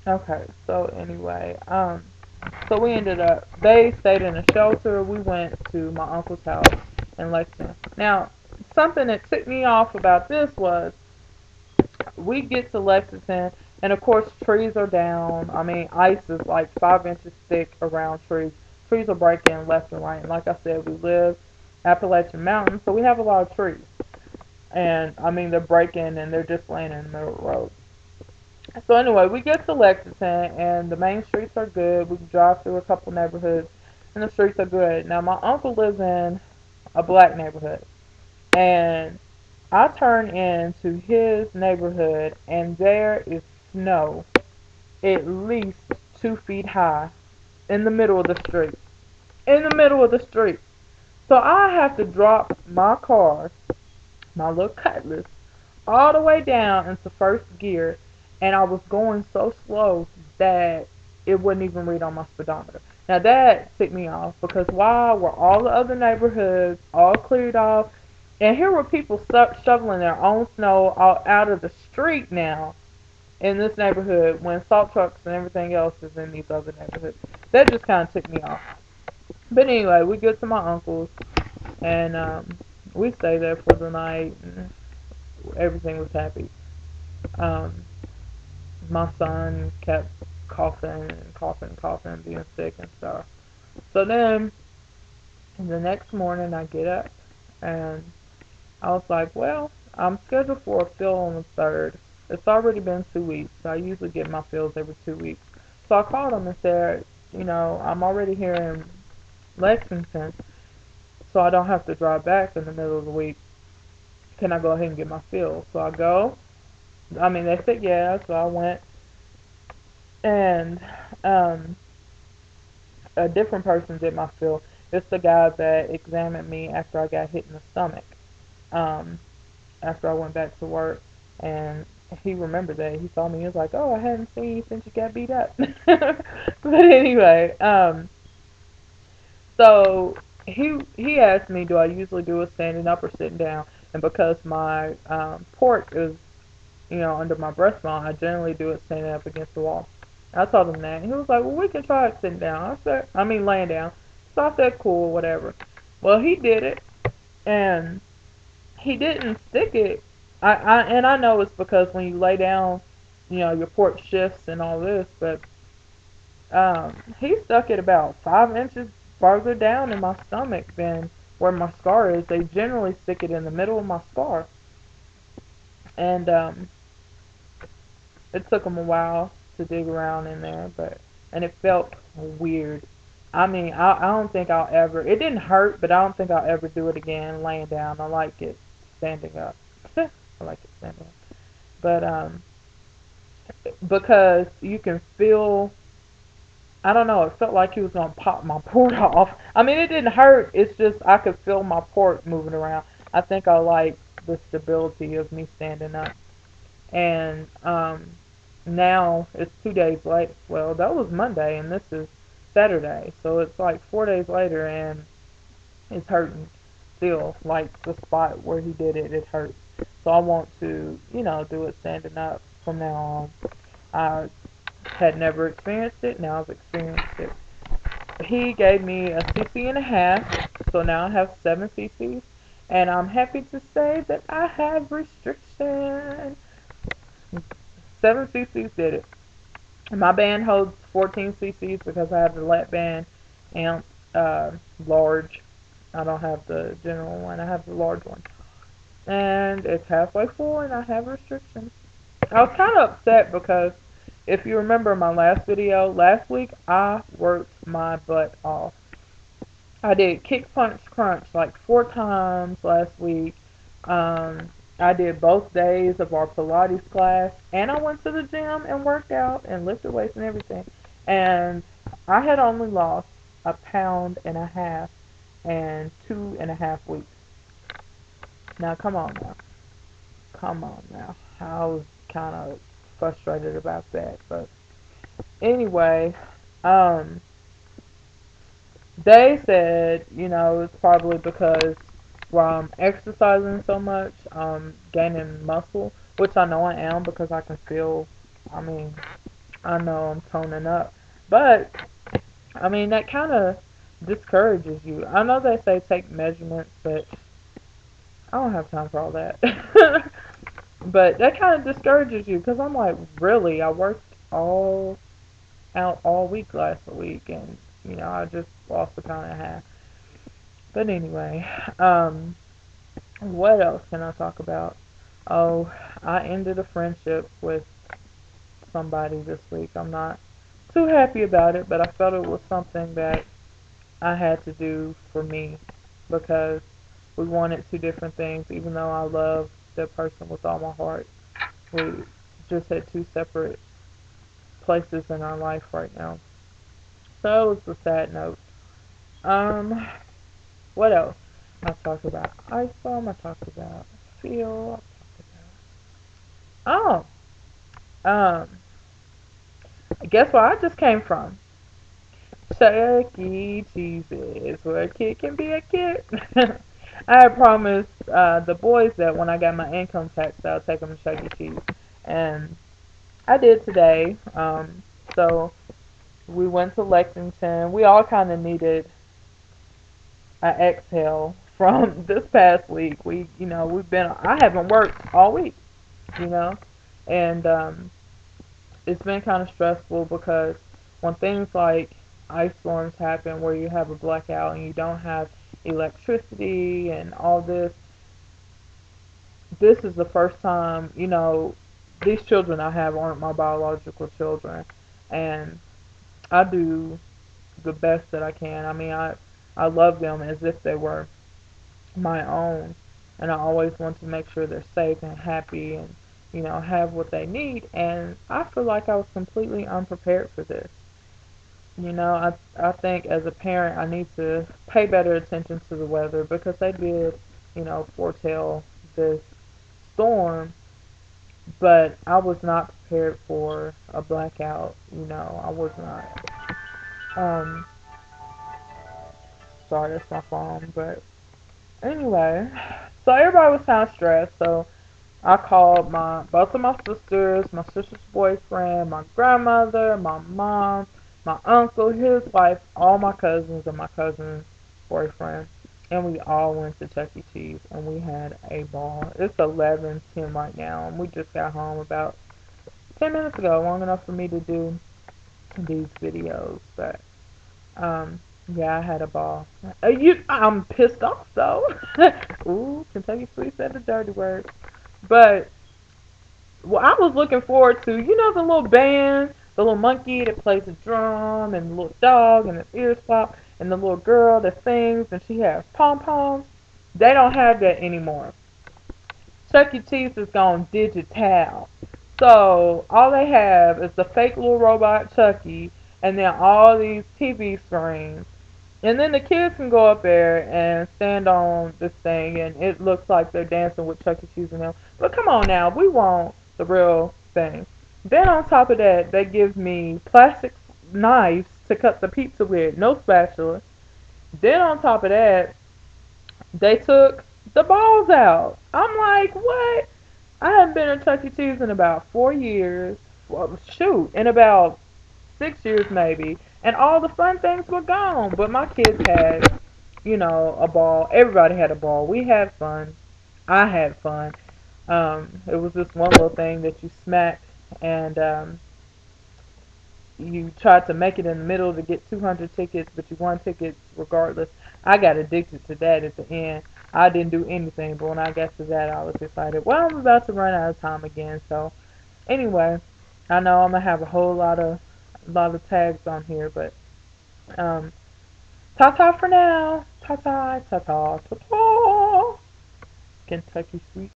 Okay, so anyway, so we ended up, they stayed in a shelter. We went to my uncle's house in Lexington. Now, something that ticked me off about this was we get to Lexington, and of course, trees are down. I mean, ice is like 5 inches thick around trees. Trees are breaking left and right. And like I said, we live Appalachian Mountain, so we have a lot of trees. And I mean, they're breaking and they're just laying in the middle of the road. So anyway, we get to Lexington, and the main streets are good. We can drive through a couple neighborhoods, and the streets are good. Now, my uncle lives in a black neighborhood, and I turn into his neighborhood, and there is snow at least 2 feet high in the middle of the street. In the middle of the street. So I have to drop my car, my little Cutlass, all the way down into first gear, and I was going so slow that it wouldn't even read on my speedometer. Now that ticked me off because why were all the other neighborhoods all cleared off, and here were people shoveling their own snow out of the street now in this neighborhood when salt trucks and everything else is in these other neighborhoods. That just kind of ticked me off. But anyway, we get to my uncle's, and we stay there for the night, and everything was happy. Um, my son kept coughing and coughing, coughing, being sick and stuff. So then the next morning I get up and I was like, well, I'm scheduled for a fill on the 3rd. It's already been 2 weeks. I usually get my fills every 2 weeks. So I called him and said, I'm already here in Lexington, so I don't have to drive back in the middle of the week. Can I go ahead and get my fill? So I go. I mean, they said yeah, so I went, and um, a different person did my fill. It's the guy that examined me after I got hit in the stomach. Um, After I went back to work, and he remembered that. He saw me. He was like, "Oh, I hadn't seen you since you got beat up." But anyway, so he asked me, "Do I usually do it standing up or sitting down?" And because my port is under my breastbone, I generally do it standing up against the wall. I told him that. And he was like, well, we can try it sitting down. I mean, laying down. So I said, cool, whatever. Well, he did it, and he didn't stick it. And I know it's because when you lay down, your port shifts and all this, but he stuck it about 5 inches farther down in my stomach than where my scar is. They generally stick it in the middle of my scar, and it took him a while to dig around in there, and it felt weird. I mean, I don't think I'll ever. It didn't hurt, but I don't think I'll ever do it again laying down. I like it standing up. I like it standing up, but because you can feel. I don't know. It felt like he was gonna pop my port off. I mean, it didn't hurt. It's just I could feel my port moving around. I think I like the stability of me standing up. And now it's 2 days late. Well, that was Monday, and this is Saturday, so it's like 4 days later, and it's hurting still. Like the spot where he did it, it hurts. So I want to, do it standing up from now on. I had never experienced it. Now I've experienced it. He gave me a cc and a half, so now I have 7 cc's, and I'm happy to say that I have restriction. 7 cc's did it. My band holds 14 cc's because I have the lap band amp large. I don't have the general one. I have the large one. And it's halfway full and I have restrictions. I was kind of upset because if you remember my last video, last week I worked my butt off. I did kick, punch, crunch like 4 times last week. I did both days of our Pilates class, and I went to the gym and worked out and lifted weights and everything. And I had only lost a pound and a half in 2.5 weeks. Now, come on now. Come on now. I was kind of frustrated about that. But anyway, um, they said, it's probably because while I'm exercising so much, I'm gaining muscle, which I know I am because I can feel, I mean, I know I'm toning up, but I mean that kind of discourages you. I know they say take measurements, but I don't have time for all that. But that kind of discourages you because I'm like, really? I worked all out all week last week, and I just lost a pound and a half. But anyway, what else can I talk about? Oh, I ended a friendship with somebody this week. I'm not too happy about it, but I felt it was something that I had to do for me because we wanted two different things. Even though I love that person with all my heart, we just had two separate places in our life right now. So it was a sad note. Um, what else? I talked about ice bomb. I talked about feel. Oh, um, guess where I just came from? Chuck E. Cheese's, where a kid can be a kid. I had promised the boys that when I got my income tax, I'll take them to Chuck E. Cheese, and I did today. So we went to Lexington. We all kind of needed an exhale from this past week. I haven't worked all week, you know, and it's been kind of stressful because when things like ice storms happen where you have a blackout and you don't have electricity and all this is the first time, these children I have aren't my biological children, and I do the best that I can. I mean, I love them as if they were my own, and I always want to make sure they're safe and happy and have what they need. And I feel like I was completely unprepared for this. I think as a parent I need to pay better attention to the weather because they did, foretell this storm, but I was not prepared for a blackout. I was not. Um, Sorry, that's my phone, but anyway, so everybody was kind of stressed. So I called my both of my sisters, my sister's boyfriend, my grandmother, my mom, my uncle, his wife, all my cousins, and my cousin's boyfriend, and we all went to Chuck E. Cheese, and we had a ball. It's 11:10 right now, and we just got home about 10 minutes ago, long enough for me to do these videos. But um, yeah, I had a ball. I'm pissed off though. Ooh, Kentucky Sweet said the dirty word. But well, I was looking forward to, the little band, the little monkey that plays the drum, and the little dog, and his ears pop, and the little girl that sings, and she has pom poms. They don't have that anymore. Chuck E. Cheese is gone digital. So all they have is the fake little robot Chucky, and then all these TV screens. And then the kids can go up there and stand on this thing, and it looks like they're dancing with Chuck E. Cheese and them. But come on now, we want the real thing. Then on top of that, they give me plastic knives to cut the pizza with, no spatula. Then on top of that, they took the balls out. I'm like, what? I haven't been to Chuck E. Cheese in about 4 years. Well, shoot, in about 6 years maybe. And all the fun things were gone. But my kids had, a ball. Everybody had a ball. We had fun. I had fun. It was this one little thing that you smacked, and you tried to make it in the middle to get 200 tickets, but you won tickets regardless. I got addicted to that at the end. I didn't do anything, but when I got to that, I was excited. Well, I'm about to run out of time again, so anyway, I know I'm gonna have a lot of tags on here, but um, ta ta for now. Ta ta ta ta ta ta. Kentucky Sweet.